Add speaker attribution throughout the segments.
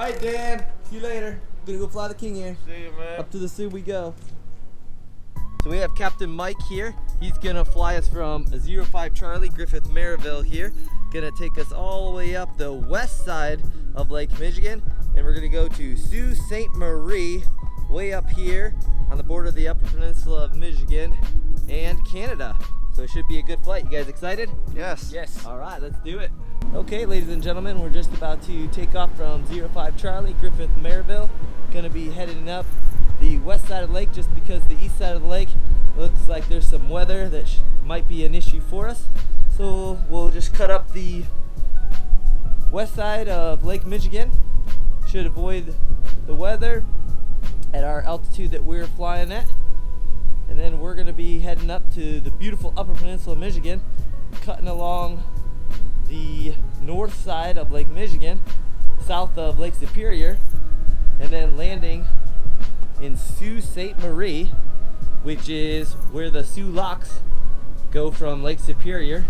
Speaker 1: Alright, Dan. See you later. Gonna go fly the King Air.
Speaker 2: See you, man.
Speaker 1: Up to the sea we go. So we have Captain Mike here. He's gonna fly us from 05 Charlie, Griffith Maryville here. Gonna take us all the way up the west side of Lake Michigan. And we're gonna go to Sault Ste. Marie, way up here on the border of the Upper Peninsula of Michigan and Canada. So it should be a good flight. You guys excited?
Speaker 2: Yes.
Speaker 1: Yes. All right, let's do it. Okay, ladies and gentlemen, we're just about to take off from 05 Charlie, Griffith Maryville. Gonna be heading up the west side of the lake just because the east side of the lake looks like there's some weather that might be an issue for us. So we'll just cut up the west side of Lake Michigan. Should avoid the weather at our altitude that we're flying at. And then we're gonna be heading up to the beautiful Upper Peninsula of Michigan, cutting along the north side of Lake Michigan, south of Lake Superior, and then landing in Sault Ste. Marie, which is where the Soo Locks go from Lake Superior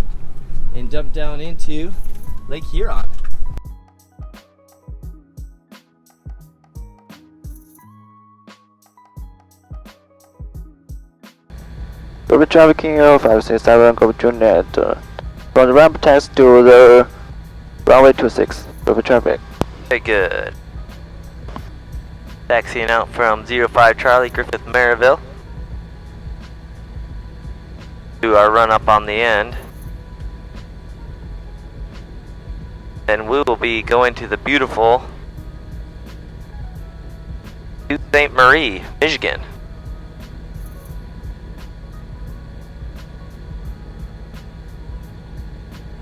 Speaker 1: and dump down into Lake Huron.
Speaker 3: Over traffic King Air 567, go Juliet. From the ramp text to the runway 26. Over traffic.
Speaker 4: Very good. Taxiing out from 05 Charlie, Griffith Maryville. Do our run up on the end. And we will be going to the beautiful Sault Ste. Marie, Michigan.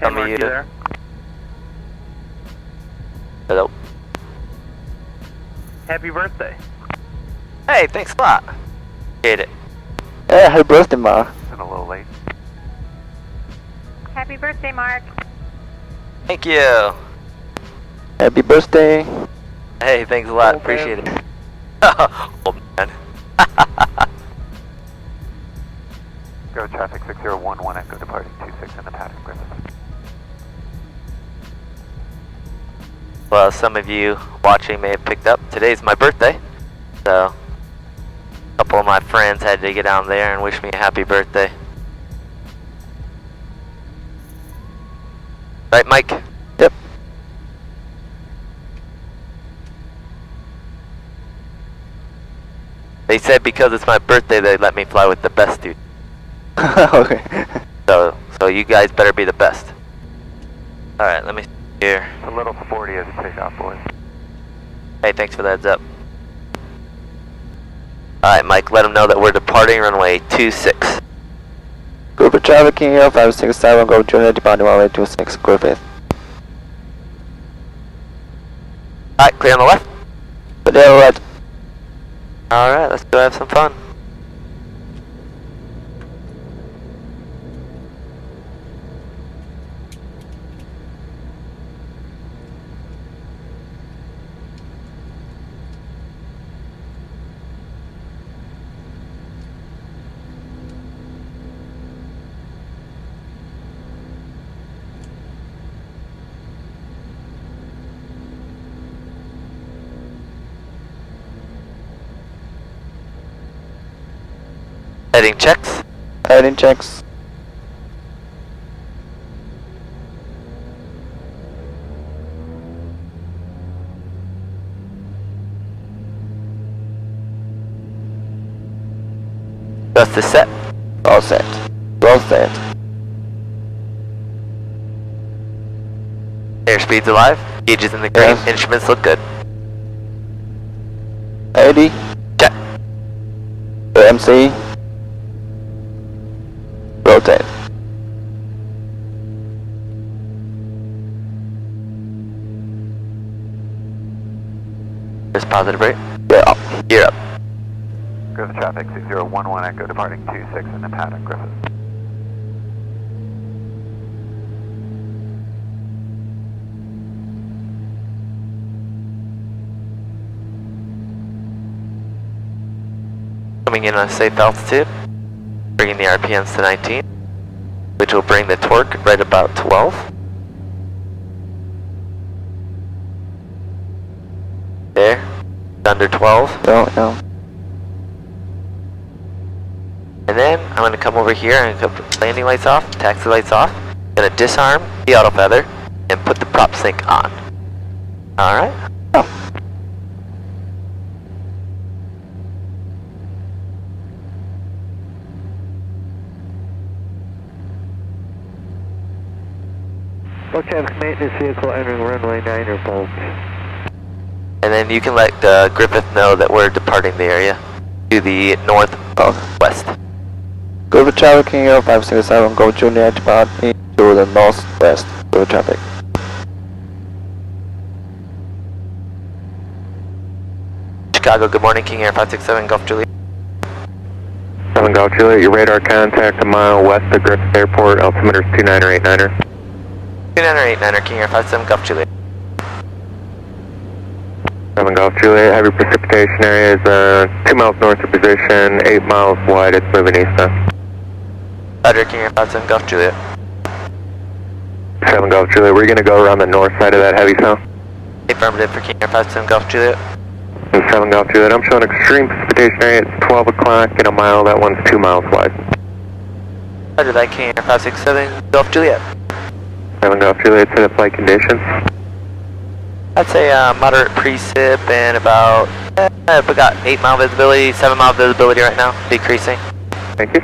Speaker 5: Hey, Mark, you there?
Speaker 4: Hello.
Speaker 5: Happy birthday.
Speaker 4: Hey, thanks a lot. Appreciate it.
Speaker 3: Hey, happy birthday, Mark.
Speaker 5: Been a little late.
Speaker 6: Happy birthday, Mark.
Speaker 4: Thank you.
Speaker 3: Happy birthday.
Speaker 4: Hey, thanks a lot.
Speaker 5: Old
Speaker 4: Appreciate
Speaker 5: man.
Speaker 4: it. Old man.
Speaker 5: Go traffic 6011 Echo departing 26 in the paddock, Griffith.
Speaker 4: Well, some of you watching may have picked up, today's my birthday, so a couple of my friends had to get down there and wish me a happy birthday. Right, Mike?
Speaker 3: Yep.
Speaker 4: They said because it's my birthday, they let me fly with the best dude.
Speaker 3: Okay.
Speaker 4: So you guys better be the best. Alright, let me see here.
Speaker 5: It's a little sporty as you take off, boys.
Speaker 4: Hey, thanks for the heads up. Alright, Mike, let them know that we're departing runway 26.
Speaker 3: Group of traffic King Air 567, go Juliet departing runway 26, Griffith.
Speaker 4: Alright, clear on the left.
Speaker 3: But they're right.
Speaker 4: Alright, let's go have some fun. Heading checks.
Speaker 3: Heading checks.
Speaker 4: Just a set.
Speaker 3: All set. Well set.
Speaker 4: Airspeed's alive. Gauges in the green.
Speaker 3: Yes.
Speaker 4: Instruments look good.
Speaker 3: 80.
Speaker 4: Check.
Speaker 3: MC. Rotate.
Speaker 4: Just positive rate.
Speaker 3: Yeah, up.
Speaker 4: Gear up.
Speaker 5: Griffith traffic 6011 Echo departing 26 in the paddock, Griffith.
Speaker 4: Coming in on a safe altitude. Bringing the RPMs to 19. Which will bring the torque right about 12. There. Under 12.
Speaker 3: No.
Speaker 4: And then I'm going to come over here and put landing lights off, taxi lights off. Going to disarm the auto feather and put the prop sync on. Alright.
Speaker 5: Go traffic maintenance vehicle entering runway 9 or bulbs.
Speaker 4: And then you can let Griffith know that we're departing the area to the northwest.
Speaker 3: Griffith traffic King Air 567, go Juliet, departing to the northwest. Griffith traffic.
Speaker 4: Chicago, good morning, King Air 567, Golf Juliet.
Speaker 5: 7 Golf Juliet, your radar contact a mile west of Griffith Airport, altimeter is 29er 89er.
Speaker 4: 29er 89er, King Air 57, Golf Juliet.
Speaker 5: 7 Golf Juliet, heavy precipitation area is 2 miles north of position, 8 miles wide, it's moving east now.
Speaker 4: Roger, King Air 57, Golf Juliet.
Speaker 5: 7 Golf Juliet, we're going to go around the north side of that heavy cell.
Speaker 4: Affirmative for King Air 57, Golf Juliet.
Speaker 5: And 7 Golf Juliet, I'm showing extreme precipitation area, it's 12 o'clock in a mile, that one's 2 miles wide.
Speaker 4: Roger that, King Air 567, Golf Juliet.
Speaker 5: 7 Golf Juliet, set up flight conditions.
Speaker 4: I'd say moderate precip and about, we got 8 mile visibility, 7 mile visibility right now, decreasing.
Speaker 5: Thank you.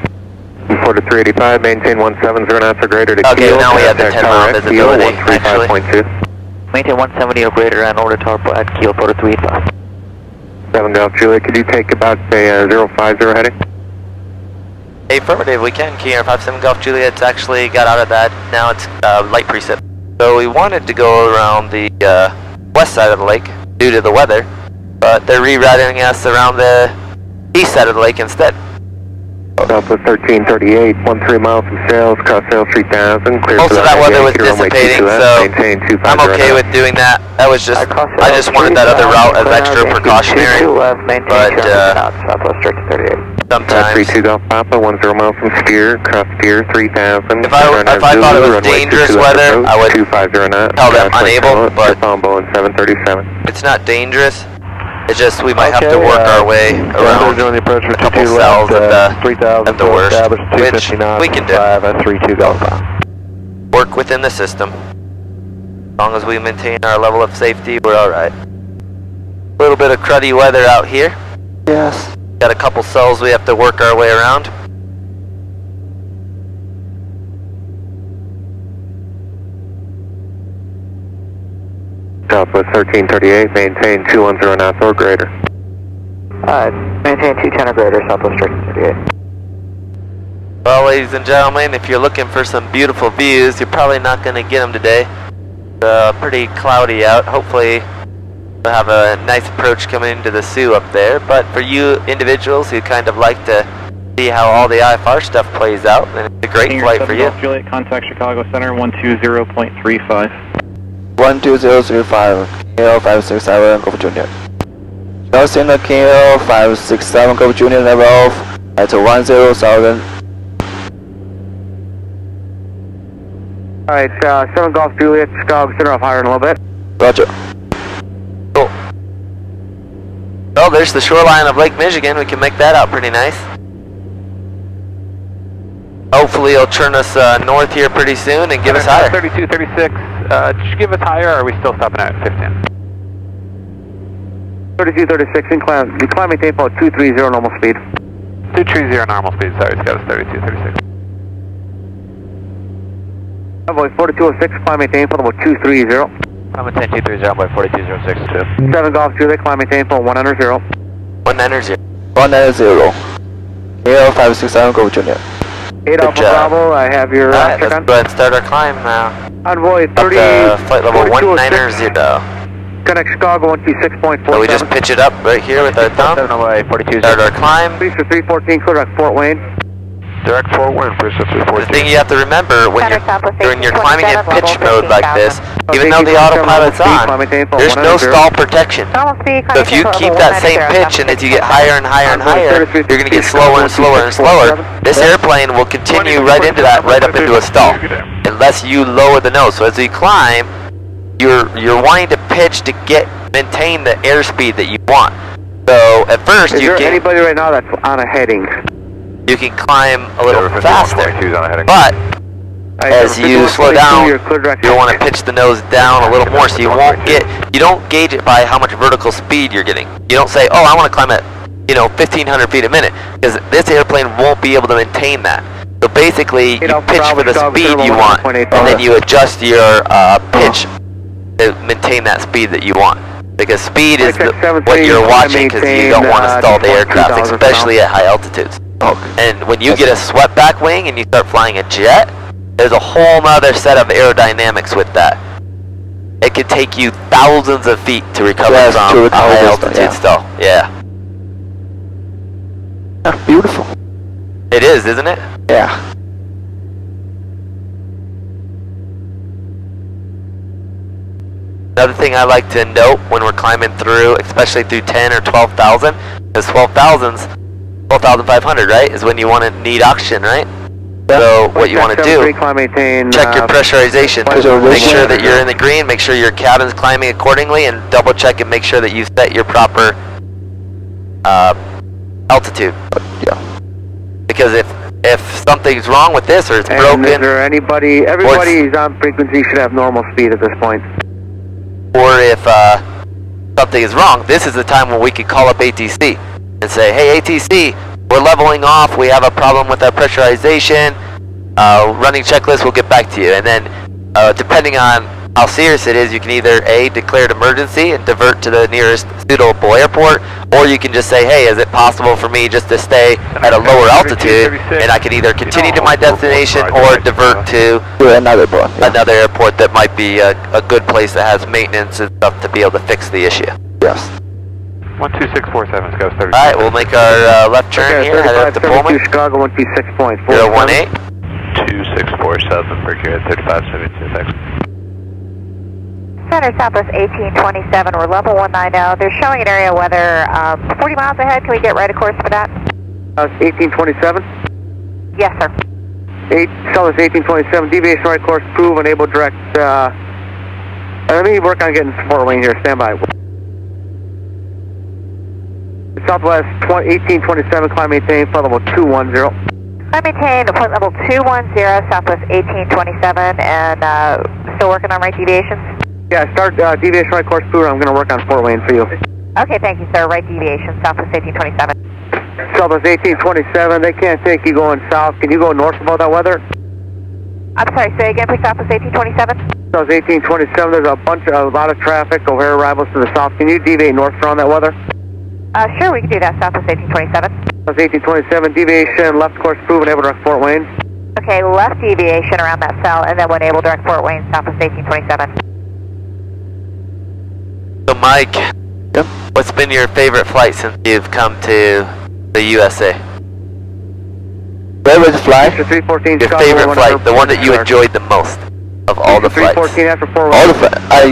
Speaker 5: Report to 385, maintain 170 knots or greater to
Speaker 4: Okay,
Speaker 5: keel.
Speaker 4: now we have the 10 mile
Speaker 5: Contact
Speaker 4: visibility,
Speaker 5: keel, 135.2.
Speaker 3: Maintain 170 or greater and order to at keel for 385.
Speaker 5: 7 Golf Juliet, could you take about a 050 heading?
Speaker 4: Affirmative, we can. King Air 57 Golf Juliet, it's actually got out of that, now it's light precip. So we wanted to go around the west side of the lake due to the weather, but they're rerouting us around the east side of the lake instead.
Speaker 5: Southwest 1338, 13 miles from Sails, cross Sails 3000, clear
Speaker 4: Most
Speaker 5: for
Speaker 4: of that weather was
Speaker 5: Aviator, runway
Speaker 4: dissipating,
Speaker 5: 22
Speaker 4: so
Speaker 5: maintain 250
Speaker 4: I'm okay with doing that. That was just, I just wanted that other route as extra precautionary, but sometimes
Speaker 5: 32 Golf Papa, 10 miles from Steer, cross Steer 3000.
Speaker 4: if I thought it was dangerous weather, I would
Speaker 5: 250 knots.
Speaker 4: tell them unable, but
Speaker 5: on Boeing 737.
Speaker 4: it's not dangerous. It's just we might have to work our way around
Speaker 5: the approach
Speaker 4: a couple cells at the worst, which we can do.
Speaker 5: 32 Golf Papa.
Speaker 4: Work within the system. As long as we maintain our level of safety, we're alright. A little bit of cruddy weather out here.
Speaker 3: Yes.
Speaker 4: Got a couple cells we have to work our way around.
Speaker 5: Southwest 1338, maintain 210 knots or greater.
Speaker 3: Maintain 210 or greater, Southwest 1338.
Speaker 4: Well, ladies and gentlemen, if you're looking for some beautiful views, you're probably not going to get them today. It's pretty cloudy out. Hopefully we'll have a nice approach coming into the Sioux up there. But for you individuals who kind of like to see how all the IFR stuff plays out, then it's a great flight for you.
Speaker 2: Juliet, contact Chicago Center 120.35.
Speaker 3: 12035, King 567, Golf Junior. Chicago Center, King 567, Golf Junior, level off at 10,000.
Speaker 5: Alright, 7 Golf Juliet, Chicago Center off higher in a little bit.
Speaker 3: Roger.
Speaker 4: Cool. Well, there's the shoreline of Lake Michigan. We can make that out pretty nice. Hopefully it'll turn us north here pretty soon and give us higher.
Speaker 5: 3236, did you give us higher or are we still stopping at 15? 3236, incline maintain for 230 normal speed. 230 normal speed, sorry, it's got us 3236. Envoy 4206, climb maintain for level 230.
Speaker 3: Climb maintain 230, by 42062.
Speaker 5: 7 Golf Juliet, climb maintain for 190.
Speaker 4: 190.
Speaker 3: 190. King 567, Golf Junior.
Speaker 5: 8 Alpha
Speaker 4: job.
Speaker 5: Bravo, I have your
Speaker 4: Alright,
Speaker 5: check
Speaker 4: let's
Speaker 5: on.
Speaker 4: go ahead and start our climb now.
Speaker 5: Envoy
Speaker 4: Up
Speaker 5: 30.
Speaker 4: to flight level
Speaker 5: 4206.
Speaker 4: 190.
Speaker 5: Connect Chicago 126.47.
Speaker 4: So we just pitch it up right here with our thumb. Start our climb.
Speaker 5: Please for 314, clear direct Fort Wayne.
Speaker 6: Direct Fort Wayne, first up 314.
Speaker 4: The thing you have to remember when you're climbing in pitch mode like this, even though the autopilot's on, there's no stall protection. So if you keep that same pitch and as you get higher and higher and higher, you're going to get slower and slower and slower. This airplane will continue right into that, right up into a stall, unless you lower the nose. So as you climb, you're wanting to pitch to get maintain the airspeed that you want. So at first
Speaker 5: Is
Speaker 4: you
Speaker 5: there
Speaker 4: can
Speaker 5: anybody right now that's on a heading?
Speaker 4: you can climb a little faster,
Speaker 6: 5122's on a heading.
Speaker 4: but
Speaker 5: Alright,
Speaker 4: as you slow down,
Speaker 5: you're clear direct.
Speaker 4: you want to pitch the nose down a little more, so you don't gauge it by how much vertical speed you're getting. You don't say, oh, I want to climb at 1,500 feet a minute, because this airplane won't be able to maintain that. So basically, you pitch for the speed you want, and then you adjust your pitch to maintain that speed that you want. Because speed is what you're watching, because you don't want to stall the aircraft, especially at high altitudes. And when you get a swept back wing and you start flying a jet, there's a whole nother set of aerodynamics with that. It can take you thousands of feet to recover from a high altitude stall. Yeah.
Speaker 3: Beautiful.
Speaker 4: It is, isn't it?
Speaker 3: Yeah.
Speaker 4: Another thing I like to note when we're climbing through, especially through 10 or 12,000, because 12,500, right, is when you want to need oxygen, right? So what you want to do, check your pressurization. Make sure that you're in the green, make sure your cabin's climbing accordingly, and double check and make sure that you set your proper altitude.
Speaker 3: Yeah.
Speaker 4: Because if something's wrong with this or it's broken,
Speaker 5: is there everybody who's on frequency should have normal speed at this point.
Speaker 4: or if something is wrong, this is the time when we could call up ATC and say, hey ATC, we're leveling off, we have a problem with our pressurization, running checklist, we'll get back to you. And then depending on how serious it is, you can either A, declare an emergency and divert to the nearest suitable airport, or you can just say, hey, is it possible for me just to stay at a lower altitude, and I can either continue to my destination or divert to
Speaker 3: another one. Yeah.
Speaker 4: another airport that might be a good place that has maintenance and stuff to be able to fix the issue.
Speaker 3: Yes.
Speaker 6: 12647, Scott 30.
Speaker 4: Alright, we'll make our left turn here, head up to Pullman.
Speaker 5: Chicago 126.4.
Speaker 4: 018.
Speaker 6: 2647, Mercury at 3576.
Speaker 7: Center Southwest 1827, we're level 190. They're showing an area weather 40 miles ahead. Can we get right of course for that?
Speaker 5: 1827?
Speaker 7: Yes, sir.
Speaker 5: Southwest 1827, deviation right course, prove, unable direct. Let me work on getting Fort Wayne here, stand by. Southwest 1827, climb maintain, flight level 210.
Speaker 7: I maintain flight level 210, Southwest 1827, and still working on right deviations?
Speaker 5: Yeah, start deviation right course, prove, I'm going to work on Fort Wayne for you.
Speaker 7: Okay, thank you, sir. Right deviation, Southwest 1827.
Speaker 5: Southwest 1827, they can't take you going south. Can you go north about that weather?
Speaker 7: I'm sorry, say again for Southwest 1827?
Speaker 5: Southwest 1827, there's a lot of traffic, O'Hare arrivals to the south. Can you deviate north around that weather?
Speaker 7: Sure, we can do that, Southwest 1827.
Speaker 5: Southwest 1827, deviation, left course, prove, enable direct Fort Wayne.
Speaker 7: Okay, left deviation around that cell, and then we'll enable direct Fort Wayne, Southwest 1827.
Speaker 4: So Mike, what's been your favorite flight since you've come to the USA?
Speaker 3: Favorite flight?
Speaker 5: Mr. 314,
Speaker 4: Your favorite flight, the one that you enjoyed the most of all the flights.
Speaker 5: 314 after Fort Wayne.
Speaker 3: All the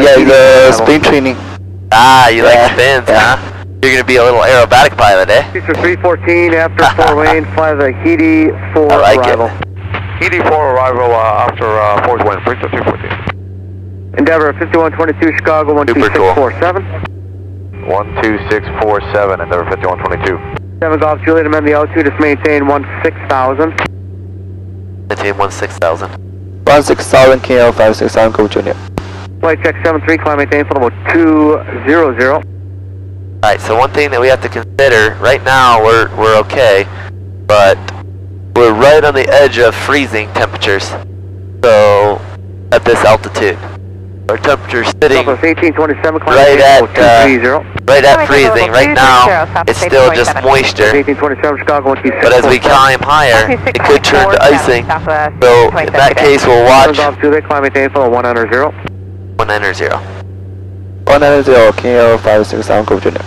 Speaker 3: yeah, the spin training.
Speaker 4: Ah, you like spins, huh? You're going to be a little aerobatic pilot, eh?
Speaker 5: Mr. 314 after Fort Wayne, fly the Heidi 4
Speaker 4: I like
Speaker 5: arrival.
Speaker 6: ED4 arrival after Fort Wayne, Prince 314.
Speaker 5: Endeavor 5122, Chicago 12647.
Speaker 6: 12647, Endeavor 5122.
Speaker 5: 7 Golf Juliet, amend the altitude, just maintain 16,000.
Speaker 4: Maintain 16,000.
Speaker 3: 16,000 KL 567 Go Junior.
Speaker 5: Flight check 73, climb maintain for level 200.
Speaker 4: Alright, so one thing that we have to consider, right now we're okay, but we're right on the edge of freezing temperatures. So, at this altitude. Our temperature's sitting
Speaker 5: Southwest 1827, climb
Speaker 4: right
Speaker 5: maintain for
Speaker 4: at,
Speaker 5: 230.
Speaker 4: right at freezing. Right now, it's still just moisture.
Speaker 5: 1827, Chicago 126.
Speaker 4: But as we climb higher, it could turn to icing. So, in that case, we'll watch
Speaker 5: 7 Golf Juliet, climb maintain for 190.
Speaker 4: 190.
Speaker 3: 190 KL 567 Go Junior.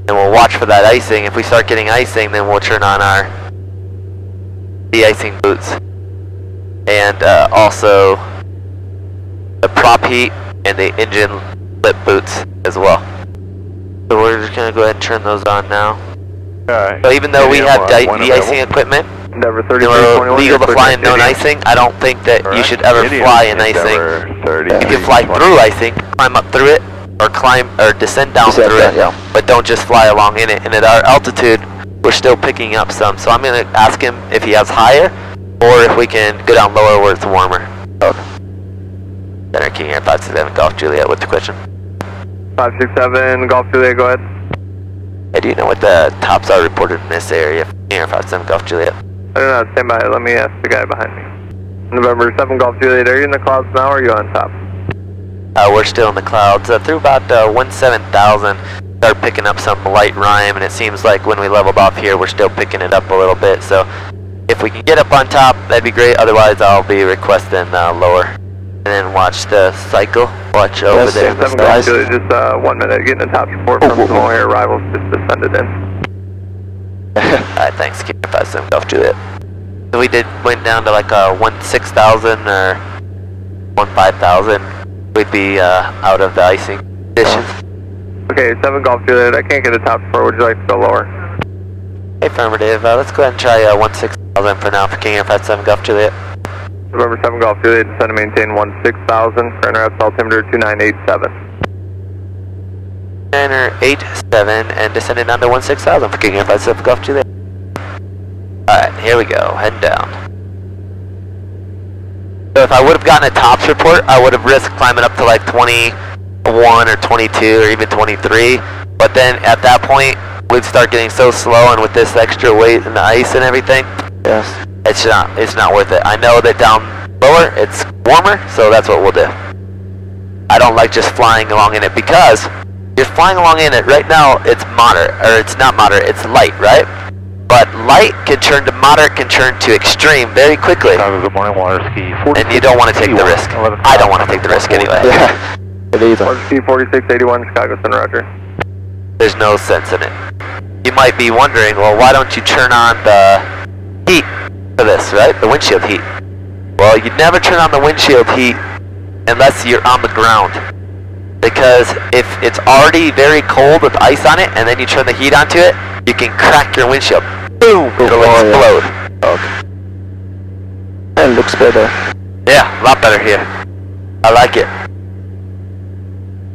Speaker 4: And we'll watch for that icing. If we start getting icing, then we'll turn on our de-icing boots. And also the prop heat and the engine lip boots as well. So we're just going to go ahead and turn those on now.
Speaker 6: Alright.
Speaker 4: So even though we have de-icing equipment,
Speaker 5: Endeavor
Speaker 4: and we're legal to fly in known icing, I don't think that you should ever fly in icing. You can fly through icing, climb up through it, or climb or descend down
Speaker 3: Descend
Speaker 4: through
Speaker 3: down,
Speaker 4: it,
Speaker 3: yeah.
Speaker 4: but don't just fly along in it. And at our altitude, we're still picking up some. So I'm gonna ask him if he has higher, or if we can go down lower where it's warmer.
Speaker 3: Okay.
Speaker 4: Center King Air 567 Golf Juliet with the question.
Speaker 5: 567 Golf Juliet, go ahead.
Speaker 4: Hey, do you know what the tops are reported in this area? King Air 567 Golf Juliet.
Speaker 5: I don't know, stand by. Let me ask the guy behind me. November 7 Golf Juliet, are you in the clouds now or are you on top?
Speaker 4: We're still in the clouds. Through about 17,000, start picking up some light rime, and it seems like when we leveled off here, we're still picking it up a little bit. So if we can get up on top, that'd be great. Otherwise, I'll be requesting lower. And then watch the cycle. Watch over there.
Speaker 5: 7 Golf Juliet, just 1 minute. Getting a top report from some more air arrivals just descended in.
Speaker 4: Alright, thanks. Keep it 57 Golf Juliet. So we went down to like 16,000 or 15,000. We'd be out of the icing conditions.
Speaker 5: Okay, 7 Golf Juliet, I can't get a top report. Would you like to go lower?
Speaker 4: Affirmative. Let's go ahead and try 16,000 for now for King Air 57 Golf Juliet.
Speaker 5: November 7 Golf Juliet, descend to maintain 16,000. For NRS altimeter 2987.
Speaker 4: 987 and descending down to 16,000 for King Air 57 Golf Juliet. Alright, here we go, heading down. So if I would have gotten a tops report, I would have risked climbing up to like 21 or 22 or even 23. But then at that point, we'd start getting so slow, and with this extra weight and the ice and everything,
Speaker 3: Yes.
Speaker 4: it's not worth it. I know that down lower, it's warmer, so that's what we'll do. I don't like just flying along in it, because you're flying along in it right now, it's moderate, or it's not moderate, it's light, right? But light can turn to moderate, can turn to extreme very quickly.
Speaker 6: Good morning, water ski.
Speaker 4: And you don't want to take the risk. I don't want to take the risk anyway.
Speaker 3: Yeah. It either.
Speaker 5: Water ski 4681, Chicago Center, roger.
Speaker 4: There's no sense in it. You might be wondering, well, why don't you turn on the heat for this, right? The windshield heat. Well, you'd never turn on the windshield heat unless you're on the ground. Because if it's already very cold with ice on it, and then you turn the heat onto it, you can crack your windshield. Boom! It'll explode.
Speaker 3: Yeah. Okay. It looks better.
Speaker 4: Yeah, a lot better here. I like it.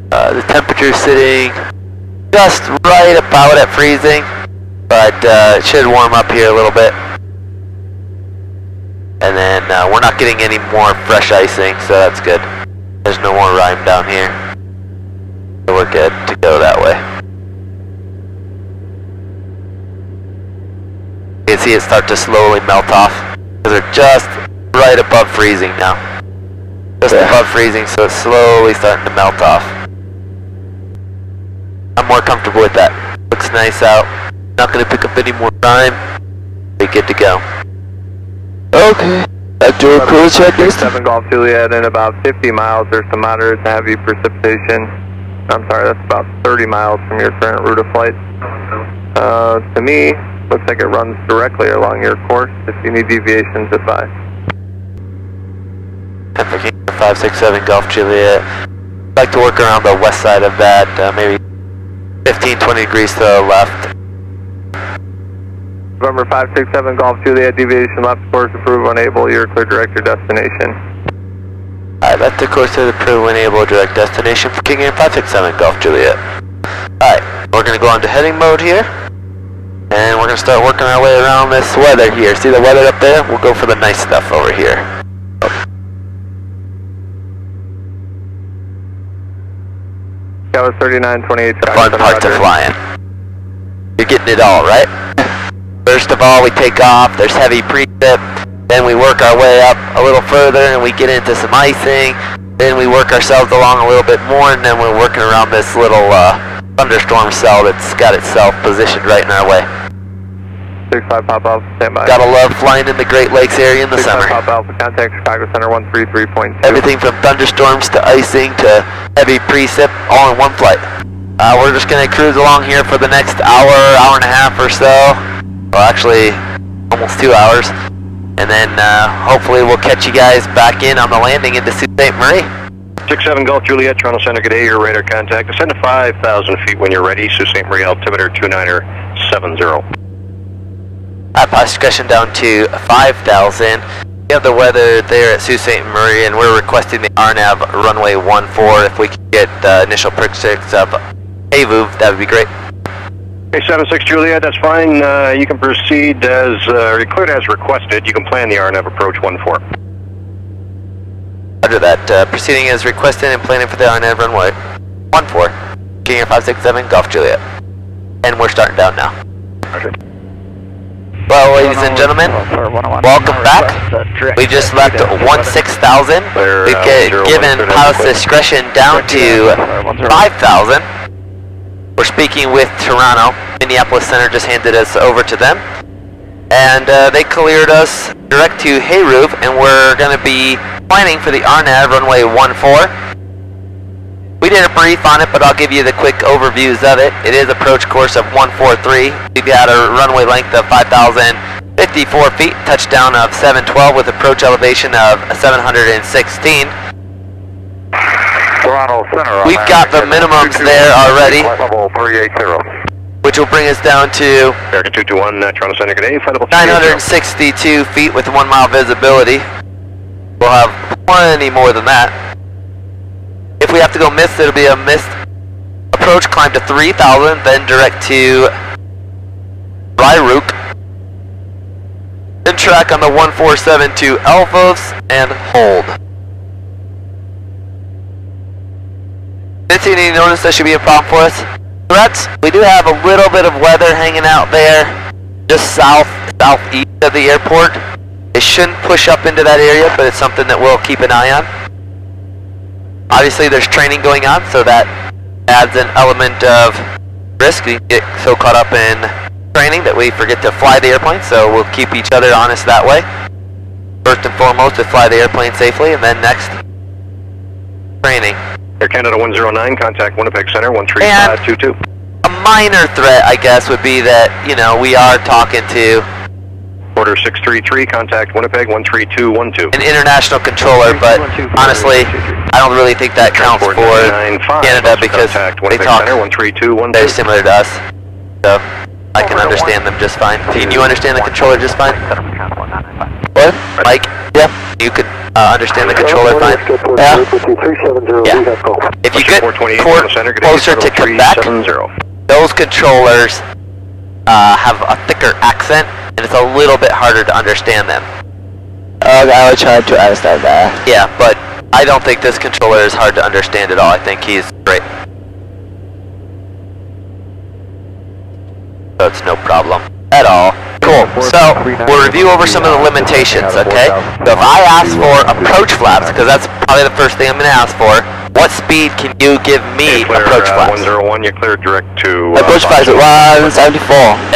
Speaker 4: The temperature's sitting just right about at freezing, but it should warm up here a little bit. And then we're not getting any more fresh icing, so that's good. There's no more rime down here. So we're good to go that way. You can see it start to slowly melt off, because they're just right above freezing now. Just above freezing, so it's slowly starting to melt off. I'm more comfortable with that. Looks nice out. Not going to pick up any more rime. Be good to go.
Speaker 3: Okay. Do a cruise check this.
Speaker 5: 7 Golf Juliet, in about 50 miles, there's some moderate to heavy precipitation. I'm sorry, that's about 30 miles from your current route of flight. To me, looks like it runs directly along your course. If you need deviations, advise.
Speaker 4: 567 Golf Juliet. I'd like to work around the west side of that, maybe 15-20 degrees to the left.
Speaker 5: November 567 Golf Juliet, deviation left, course approved, unable, you're clear direct your destination.
Speaker 4: Alright, left the course to the approved, unable, direct destination for King Air 567 Golf Juliet. Alright, we're going to go into heading mode here, and we're going to start working our way around this weather here. See the weather up there? We'll go for the nice stuff over here.
Speaker 5: That was 3928.
Speaker 4: The fun parts of flying. You're getting it all, right? First of all, we take off, there's heavy precip, then we work our way up a little further and we get into some icing, then we work ourselves along a little bit more, and then we're working around this little thunderstorm cell that's got itself positioned right in our way.
Speaker 5: 65 Pop Alpha, stand by.
Speaker 4: Gotta love flying in the Great Lakes area in the
Speaker 5: 65
Speaker 4: summer.
Speaker 5: Pop Alpha, contact Chicago Center 133.2.
Speaker 4: Everything from thunderstorms to icing to heavy precip, all in one flight. We're just gonna cruise along here for the next hour and a half or so. Well, actually, almost 2 hours. And then hopefully we'll catch you guys back in on the landing into Sault Ste. Marie.
Speaker 6: 67 Golf Juliet, Toronto Center, good day, your radar contact. Descend to 5,000 feet when you're ready, Sault Ste. Marie altimeter 2970.
Speaker 4: Pass discussion down to 5,000. We have the weather there at Sault Ste. Marie, and we're requesting the RNAV runway 14. If we could get the initial pictures of Havu, that would be great.
Speaker 6: Okay, 76 Juliet, that's fine. You can proceed as, cleared as requested. You can plan the RNAV approach 14.
Speaker 4: Roger that. Proceeding as requested and planning for the RNAV runway 14. King Air 567, Golf Juliet. And we're starting down now.
Speaker 6: Roger.
Speaker 4: Well, ladies and gentlemen, welcome back. We just left 16,000. We've given pilots discretion down to 5,000. We're speaking with Toronto. Minneapolis Center just handed us over to them. And they cleared us direct to Hayruve, and we're going to be planning for the RNAV runway 14. We did a brief on it, but I'll give you the quick overviews of it. It is approach course of 143. We've got a runway length of 5,054 feet, touchdown of 712 with approach elevation of 716.
Speaker 5: Toronto Center.
Speaker 4: We've got the minimums there already,
Speaker 5: Level 380.
Speaker 4: which will bring us down to
Speaker 6: American 221, Toronto Center, good day. Flight level
Speaker 4: 962 feet with 1 mile visibility. We'll have plenty more than that. If we have to go missed, it'll be a missed approach climb to 3,000, then direct to Ryrook. Then track on the 1472 Alphas and hold. Didn't see any notice that should be a problem for us. Threats, we do have a little bit of weather hanging out there just southeast of the airport. It shouldn't push up into that area, but it's something that we'll keep an eye on. Obviously there's training going on, so that adds an element of risk. We get so caught up in training that we forget to fly the airplane, so we'll keep each other honest that way. First and foremost, to fly the airplane safely, and then next, training.
Speaker 6: Air Canada 109, contact Winnipeg Center 13522.
Speaker 4: A minor threat, I guess, would be that, you know, we are talking to
Speaker 6: Order 633, contact Winnipeg 13212.
Speaker 4: an international controller, but honestly, I don't really think that counts for Canada because they talk very similar to us. So I can understand them just fine. Can you understand the controller just fine? What? Mike? Yep. You could understand the controller fine? Yeah. Yeah. If you get closer to Quebec, those controllers have a thicker accent, and it's a little bit harder to understand them.
Speaker 3: I will try to understand that.
Speaker 4: Yeah, but I don't think this controller is hard to understand at all. I think he's great. So it's no problem at all. Cool. So we'll review over some of the limitations, okay? So if I ask for approach flaps, because that's probably the first thing I'm going to ask for, what speed can you give me approach flaps?
Speaker 6: 101, you're cleared direct to...
Speaker 3: Approach flaps at 174.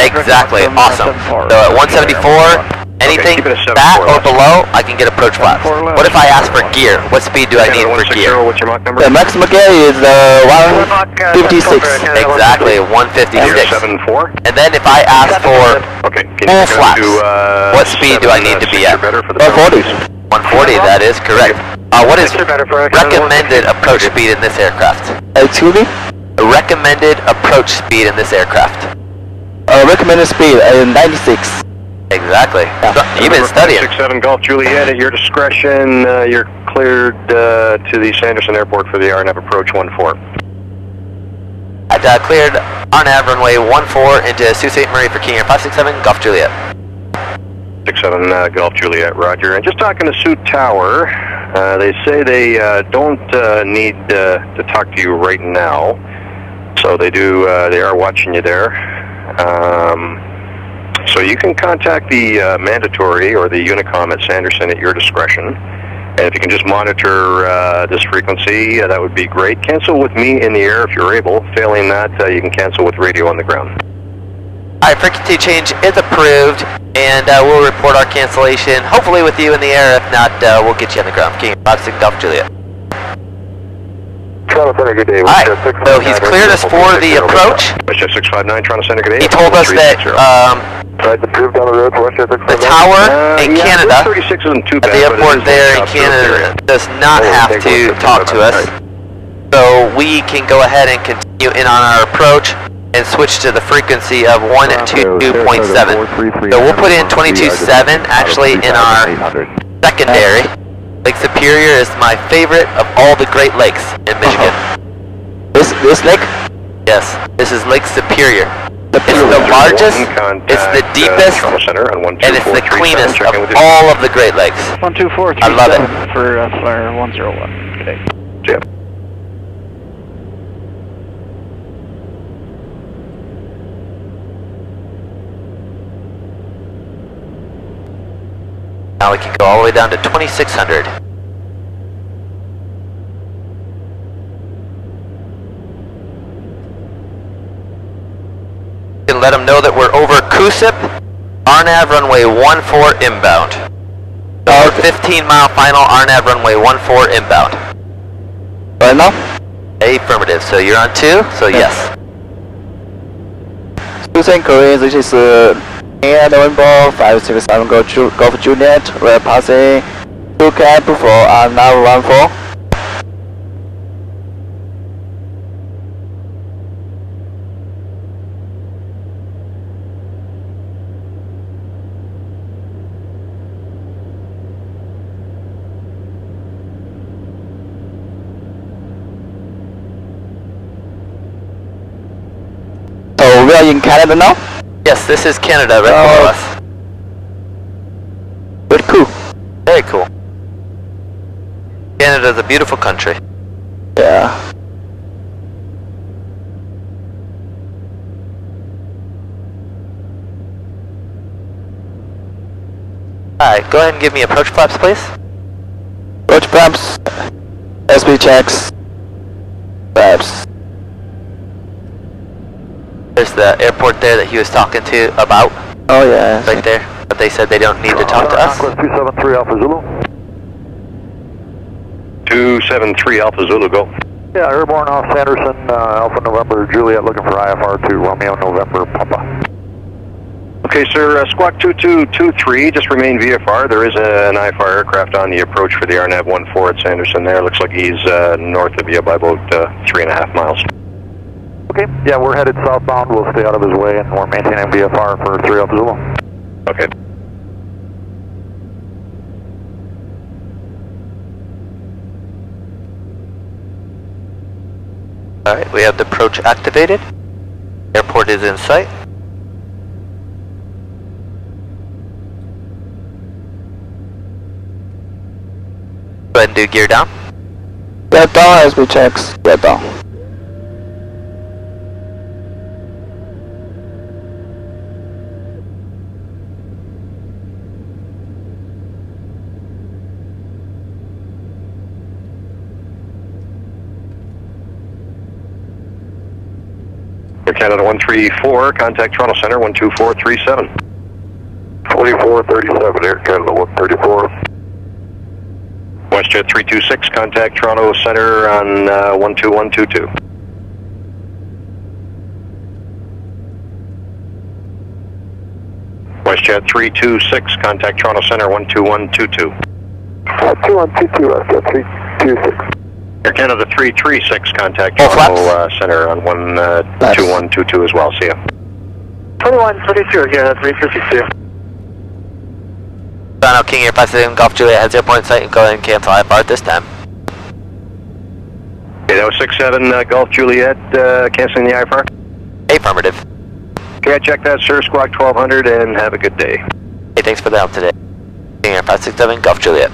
Speaker 4: Exactly. Awesome. So at 174, anything that or below, I can get approach flaps. What if I ask for gear? What speed do I need for gear?
Speaker 6: What's your Mach number?
Speaker 3: The maximum gear is 156.
Speaker 4: Exactly, 156.
Speaker 6: 74.
Speaker 4: And then if I ask for full flaps, what speed do I need to be at?
Speaker 3: 140.
Speaker 4: 140, that is correct. What is recommended approach speed in this aircraft?
Speaker 3: Excuse me?
Speaker 4: Recommended approach speed in this aircft.
Speaker 3: Recommended speed 96.
Speaker 4: Exactly. So, you've been studying.
Speaker 6: 67 Golf Juliet, at your discretion, you're cleared to the Sanderson Airport for the RNAV approach 14.
Speaker 4: I cleared RNAV runway 14 into Sault Ste. Marie for King Air 567 Golf Juliet.
Speaker 6: 67 Golf Juliet, roger. And just talking to Sault Tower, they say they don't need to talk to you right now. So they do, they are watching you there. So you can contact the mandatory or the Unicom at Sanderson at your discretion. And if you can just monitor this frequency, that would be great. Cancel with me in the air if you're able. Failing that, you can cancel with radio on the ground.
Speaker 4: Alright, frequency change is approved, and we'll report our cancellation, hopefully with you in the air. If not, we'll get you on the ground. King 56 Golf Juliet.
Speaker 5: Toronto Center, good day.
Speaker 4: Alright, so he's cleared us for the approach.
Speaker 6: Westjet 659, Toronto Center, good day.
Speaker 4: He told us that the tower in Canada,
Speaker 6: 36 isn't too bad,
Speaker 4: at the airport there in Canada, does not have to talk to us. So we can go ahead and continue in on our approach and switch to the frequency of 122.7. So we'll put in 22.7 actually in our Secondary, Lake Superior is my favorite of all the Great Lakes in Michigan.
Speaker 3: This lake?
Speaker 4: Yes, this is Lake Superior. It's the largest, it's the deepest, and it's the cleanest of all of the Great Lakes.
Speaker 2: 12437
Speaker 4: I love it.
Speaker 2: for flyer 101. Okay. Jim.
Speaker 4: Now we can go all the way down to 2600. And let them know that we're over Kusip, RNAV runway 14 inbound. Our 15-mile final RNAV runway 14 inbound.
Speaker 3: Right now?
Speaker 4: Affirmative. So you're on 2, so yes.
Speaker 3: Susan Korean, this is Air November 567 Golf Juliet. We're passing 2 cap for RNAV 14. So we are in Canada now?
Speaker 4: Yes, this is Canada right below us.
Speaker 3: Very cool.
Speaker 4: Very cool. Canada's a beautiful country.
Speaker 3: Yeah.
Speaker 4: Alright, go ahead and give me approach flaps, please.
Speaker 3: Approach flaps. SB checks. Flaps.
Speaker 4: There's the airport there that he was talking to about,
Speaker 3: Oh yeah.
Speaker 4: right there. But they said they don't need to talk to us.
Speaker 5: Conquest 273 Alpha Zulu.
Speaker 6: 273 Alpha Zulu, go.
Speaker 5: Yeah, airborne off Sanderson, Alpha November Juliet looking for IFR to Romeo November Papa.
Speaker 6: Okay, sir, Squawk 2223, just remain VFR. There is an IFR aircraft on the approach for the RNAV 14 at Sanderson there. Looks like he's north of you by about 3.5 miles.
Speaker 5: Okay, yeah, we're headed southbound. We'll stay out of his way, and we're maintaining VFR for 3 Alpha Zulu.
Speaker 6: Okay.
Speaker 4: Alright, we have the approach activated. Airport is in sight. Go ahead and do gear down.
Speaker 3: Get down SB checks. Get down.
Speaker 6: Air Canada 134, contact Toronto Center 12437.
Speaker 5: 2437, Air Canada 134.
Speaker 6: WestJet 326, contact Toronto Center on 12122. WestJet 326, contact Toronto Center 12122.
Speaker 5: 2122, WestJet 326.
Speaker 6: Air Canada 336, contact
Speaker 4: All
Speaker 6: Toronto Center on 12122 as well. See ya.
Speaker 5: 2122, Air Canada 352.
Speaker 4: Toronto King Air Pacific Golf Juliet has 0 point sight and go ahead and cancel IFR at this time.
Speaker 6: Okay, that was 67 Golf Juliet, canceling the IFR.
Speaker 4: Affirmative.
Speaker 6: Okay, I checked that, sir. Squawk 1200, and have a good day.
Speaker 4: Hey, thanks for the help today. King Air 567 Golf Juliet.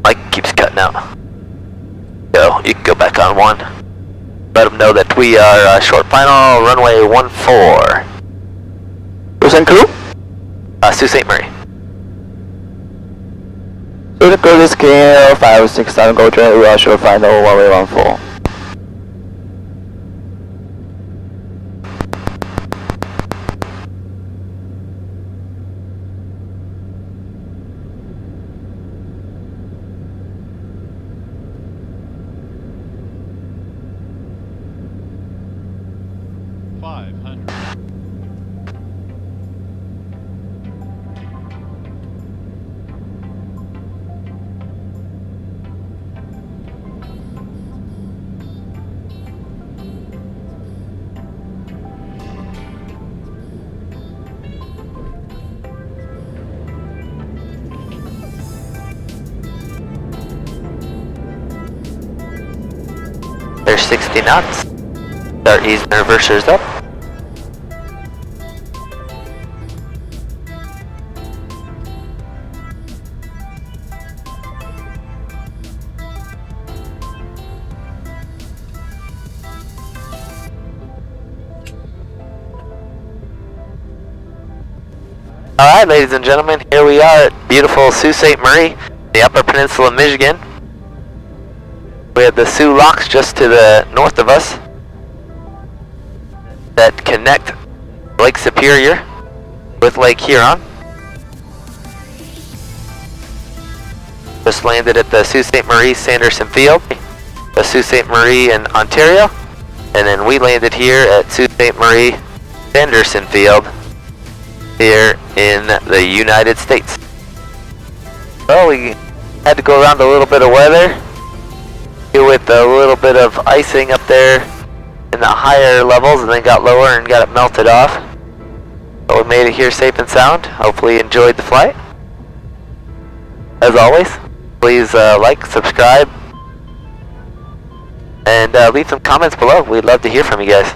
Speaker 4: Mike keeps cutting out. Go, you can go back on 1. Let them know that we are short final, runway 14.
Speaker 3: Who's in crew?
Speaker 4: Sault Ste. Marie.
Speaker 3: So the crew is King 567 Golf Juliet. We are short final 114.
Speaker 4: 60 knots. Start easing the reversers up. Alright, ladies and gentlemen, here we are at beautiful Sault Ste. Marie, the Upper Peninsula of Michigan. We have the Sioux Locks just to the north of us that connect Lake Superior with Lake Huron. Just landed at the Sault Ste. Marie Sanderson Field, the Sault Ste. Marie in Ontario, and then we landed here at Sault Ste. Marie Sanderson Field here in the United States. Well, we had to go around a little bit of weather, deal with a little bit of icing up there in the higher levels, and then got lower and got it melted off. But we made it here safe and sound. Hopefully you enjoyed the flight. As always, please like, subscribe, and leave some comments below. We'd love to hear from you guys.